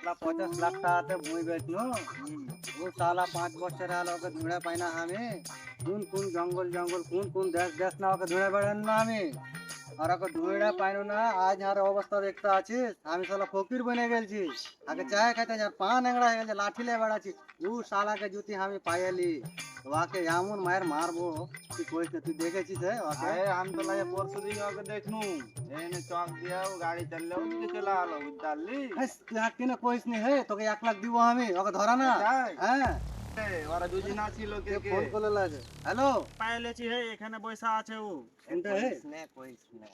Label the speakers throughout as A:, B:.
A: 50 লাখ টাকাতে বই বেচনো। ও সালা 5 বছর আল ওকে ধুঁড়ে পাই না আমি। কোন কোন জঙ্গল জঙ্গল কোন কোন দেশ দেশ না ওকে ধুঁড়ে বেড়ান না আমি। আর ওকে ধুঁড়ে পাইনো না আজ আর অবস্থা দেখতে আছিস আমি সালা ফকির বনে গেলছি। আগে চায় খাইতে যার পা ন্যাংরা হয়ে গেছে লাঠি লে বেড়াচ্ছি। ও শালাকে জুতি আমি পাইলি ওকে এমন মায়ের মারবো। তুই কইস না তুই দেখেছিস ওকে?
B: আরে हम तो लगे परसों दिन होके देखनू एने चौक दिया वो गाड़ी चल ले उनके चला आलो बुझाली
A: কিনে কইস নি হে তোকে 1 লাখ দিব আমি ওকে ধরা না।
B: তাই?
A: হ্যাঁ
B: ওরা দুজন আছিল কে কে
A: ফোন করে লাগে। হ্যালো
C: পাইলেছি হে এখানে বসে আছে ও।
A: কোনটা হে
B: কইস না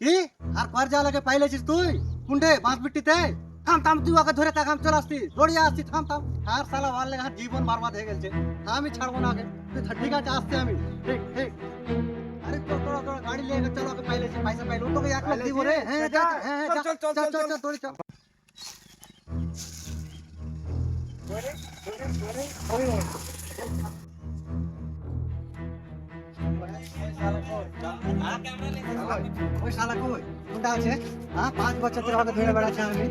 A: কি আর কার যা লাগে পাইলেছিস তুই কোনটে বাঁশ বিট্টিতে? থাম থাম তুই ওকে ধরে তাকাম চলে আসতি দৌড়িয়ে আসছি থাম থাম আর শালা ভালো লাগে আর জীবন বরবাদ হয়ে গেছে। আমি ছাড়বো না ওকে তুই ঠিক আছে আসতে আমি ঠিক ঠিক। আরে তো তোরা তোরা গাড়ি নিয়ে চলো ওকে পাইলেছি পয়সা পাইলো তোকে 1 লাখ দিব রে। হ্যাঁ যা হ্যাঁ
B: চল, চল, চল,
A: চল
B: চল,
A: চল দৌড়ি চল। ওই শালা কই কোনটা আছে? হ্যাঁ 5 বছর ধরে ওকে ধরে বেড়াচ্ছে আমি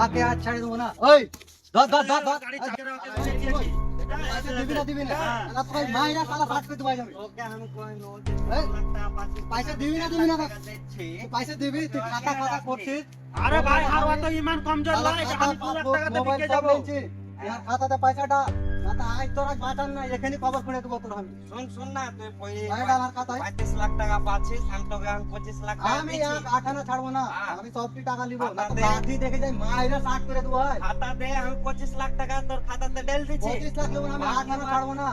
A: ওকে আজ ছাড়ে দেবো না। ওই ধর ধর ধর ধর
C: গাড়ি চালিয়ে ওকে বসে দিয়েছি।
A: পয়সা দিবি না দিবি না শালা তোকে মাইরা শালা বাদ করে দেবো যাবে।
B: ওকে আমি কই নো
A: এই,
B: লাখ টাকা
A: পয়সা দিবি না দিবি না
B: দিচ্ছি
A: তুই পয়সা দিবি তুই খাতা খাতা করছিস।
C: আরে ভাই হারওয়া তো ইমান কমজোর
A: শালা
C: নয় যে
A: খাতা
C: আমি 2 লাখ টাকাতে
A: মোবাইল
C: বিকে
A: সব
C: যাব।
A: নিয়েছি। ইয়ার খাতাতে পয়সাটা খাতা আজ তোরা বাঁচান না এখানে খবর শুনে দেবো তোর আমি
B: শুন শুন না তুই পয়সা
A: পয়সাটা আমার খাতায়
B: 35 লাখ টাকা পাচ্ছিস আমি তোকে আমি 25 লাখ টাকা
A: আমি
B: দিচ্ছি
A: এক আঠানা ছাড়বো না
B: হ্যাঁ।
A: আমি সবটি টাকা নিবো না তো
B: খাতা দে।
A: লাঠি দেখে যাই মাইরা 60 করে দেবো হয়।
B: খাতা দে আমি 25 লাখ টাকা তোর খাতাতে ঢেল দিচ্ছি
A: 25 লাখ দেবো না আমি আঠানা ছাড়বো না।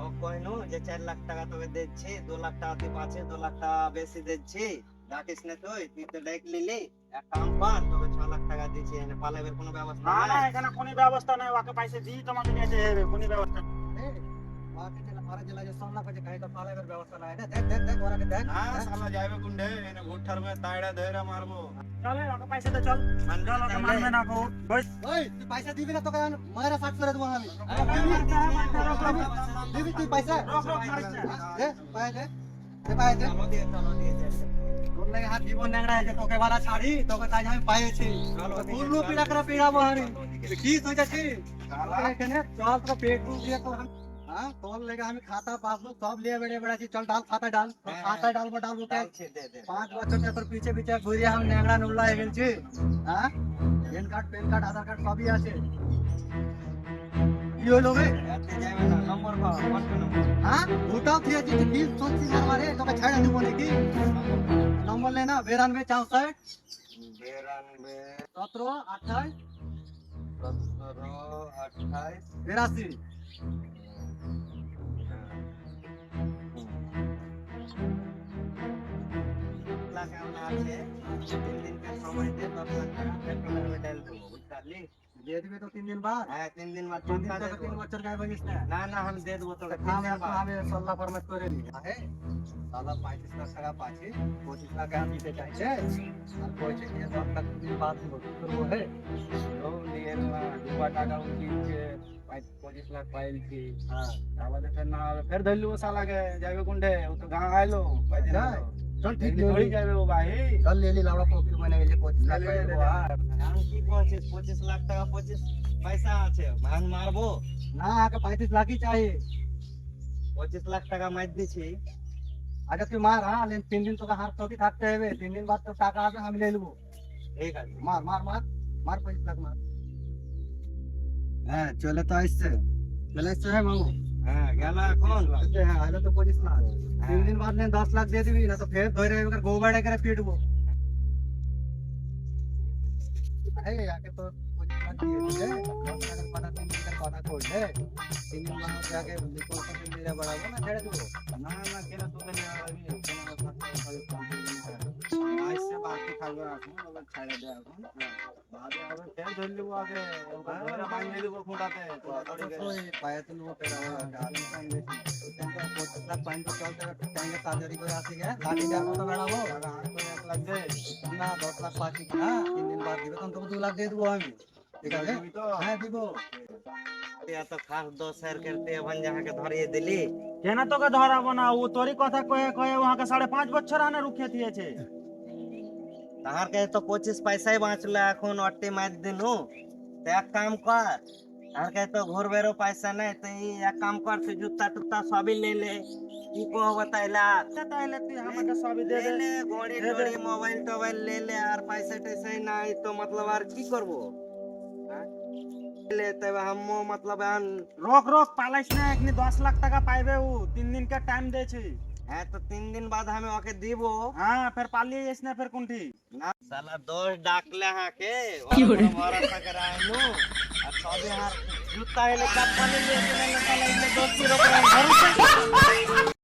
B: ও কইনু যে 4 লাখ টাকা তোকে দিচ্ছি 2 লাখ টাকা তুই পাচ্ছিস 2 লাখ টাকা বেশি দিচ্ছি ডাকিস না তুই তো ডাক লিলি এক কাম কর তোকে 6 লাখ টাকা দিচ্ছি এনে পালাবের কোনো ব্যবস্থা
C: না না
B: নাই
C: এখানে কোনো ব্যবস্থা নাই ওকে পয়সা দিই তোমাকে নিতে হবে কোনো ব্যবস্থা নেই।
A: এই, ওকে জেলা মারা জেলা যে সোনা কাছে কাই তো পালাবের ব্যবস্থা নাই দেখ দেখ দেখ ওরাকে দেখ।
B: না শালা যাইবে গুন্ডে এনে ভুট্টার মে তাইড়া ধইরা মারবো
C: চলে ওকে পয়সা দে চল চল ওকে মানবে না কো বস।
A: ওই তুই পয়সা দিবি না তোকে আমি মাইরা 60 করে দেবো আমি। দিবি তুই পয়সা
C: রোক রোক মারিস না।
A: দে পয়সা দে দে পয়সা দে।
B: চলো দিয়ে
A: তোর লাগে হাত জীবন ন্যাংরা আছে তোকে বালা ছাড়ি তোকে তাই আমি পাইছি পুরো পিড়া করে পিড়াবো আমি কি সোচাছিস এখানে চল তো পেট ফুল দিয়ে তো হ্যাঁ তোর লেগে আমি খাতা পাসবুক সব নিয়ে বেড়ে বেড়াচ্ছি চল ডাল খাতা ডাল খাতায় ডালবো ডালবো কে
B: ডালছে দে দে
A: 5 বছর থেকে তোর পিছে পিছে ঘুরিয়ে আমি ন্যাংরা নুল্লা হয়ে গেছি। হ্যাঁ প্যান কার্ড আধার কার্ড সবই আছে। কি হলো বে?
B: এতে যাবে না নম্বর পাও কোন নম্বর
A: হ্যাঁ ওটাও ঠিক আছে তুই কি সোচছিস আমারে তোকে ছেড়ে দেবো নাকি? নম্বর লে না 92 64
B: 92
A: 17 28
B: 17 28
A: 82
B: লাখ এমন আছে 3 দিন কে সময় দে 10 লাখ টাকা পেট্রোলের মে ডাল দেবো বুঝলি
A: দিয়ে দিবে তো 3 দিন বাদ।
B: হ্যাঁ 3 দিন बाद
A: 3 দিন
B: टोका
A: তোকে
B: दे
A: 3 বছর গায়ে বলিস না।
B: না না আমি দে দেবো তোকে 3
A: আমি
B: दिन बाद
A: আমি সল্লা ফরম্যাট করে দিই হ্যাঁ সালা 35 লাখ টাকা পাচ্ছি 25 লাখ আমি দিতে চাইছে আর কইছে যে 10 লাখ দিন বাদ দিব কি করবো হে?
B: ও নিয়ে না দুবা টাকা উঠিছে 25 লাখ পাইলছি
A: হ্যাঁ
B: তাহলে ফের না হবে ফের ধরলি ও শালাকে যাবে কোনটে ও তো গাঁ আইলো কয়দিন
A: যাই। চল ঠিক
B: থোড়ি যাবে ও ভাই
A: চল লেলি লাউড়া ফকির বনে গেছে 25 লাখ পাই দেবো আর।
B: আমি কি করছিস 25 লাখ টাকা 25 পয়সা আছে মান মারবো
A: না আগে 35 লাখই চাই।
B: 25 লাখ টাকা মার দিছি
A: আগে তুই মার হ্যাঁ 3 দিন তোকে হাত তোকে থাকতে হবে 3 দিন বাদ তো টাকা আসবে আমি নিয়ে নেবো।
B: ঠিক আছে
A: মার মার মার মার 25 লাখ মার। হ্যাঁ চলে তো আসছে চলে আসছে হ্যাঁ মামু।
B: হ্যাঁ গেল এখন
A: হ্যাঁ আলে তো 25 লাখ 3 দিন बाद ने 10 लाख दे दिबी ना तो फिर धोरे एकर गोबाड़े करे पीटबो। ए आके तो 25 लाख दिए तुझे 10 लाख पड़ा 3 दिन का पड़ा कोड है 3 दिन बाद जाके निकोल का दिन मेरा बढ़ाबो ना छेड़ देबो।
B: না না কেন তোকে নিয়ে আসবি আইসে বাকি থাকবে এখন ওকে ছেড়ে দে এখন বাদে হবে ফের ধরলি ও আগে ওকে ধরে বাঁধিয়ে দেবো খুঁটাতে
A: ओए पाया तो नो पे रहा गाल में बेटी तेंको 25 लाख पाइन तो चलते टाइम साजरी করে আসি গে লাঠি দে মতো বেড়াবো
B: আর তো 1 লাখ দে
A: না 10 লাখ পাচ্ছি না 3 दिन बाद দিবে তখন তোকে 2 লাখ দিয়ে দেবো আমি ঠিক আছে
B: দিবি তো
A: হ্যাঁ দিব।
B: এত খাস 10 শের করতে এখন যাকে ধরিয়ে দিলি
C: কেন তোকে ধরাবো না ও তোরই কথা কয়ে কয়ে ওহাকে 5.5 বছর আনে রুখে দিয়েছে।
B: তাহার কাছে তো 25 পয়সাই বাঁচলো এখন অট্টি মার দিনু তো এক কাম কর, আর কে তো ঘুরবেরও পয়সা নাই, তো এই এক কাম কর, তুই জুতা টুতা সবই লে লে, কি কহবো তাইলা?
C: তাহলে তুই আমাকে সবই দে
B: ले
C: দে
B: ले घोड़ी
C: दे दे।
B: टोड़ी मोबाइल टोबाइल ले ले, और पैसे टैसे नहीं तो मतलब और की करबो? हाँ? ले तब हम मतलब
C: রোক রোক পালাইস না, এখনি 10 লাখ টাকা পাইবে ও, 3 দিন का টাইম দিয়েছি।
B: है तो 3 दिन बाद हमें ओके दीबो
C: হ্যাঁ ফের পালিয়ে যাস না ফের কোনটি।
B: ना। साला दोस्त डाकले हाँ के और भरोसा कराएनु, और सबे हार जूता ले चप्पल ले ले साला इले दोस्ती रोक भरोसा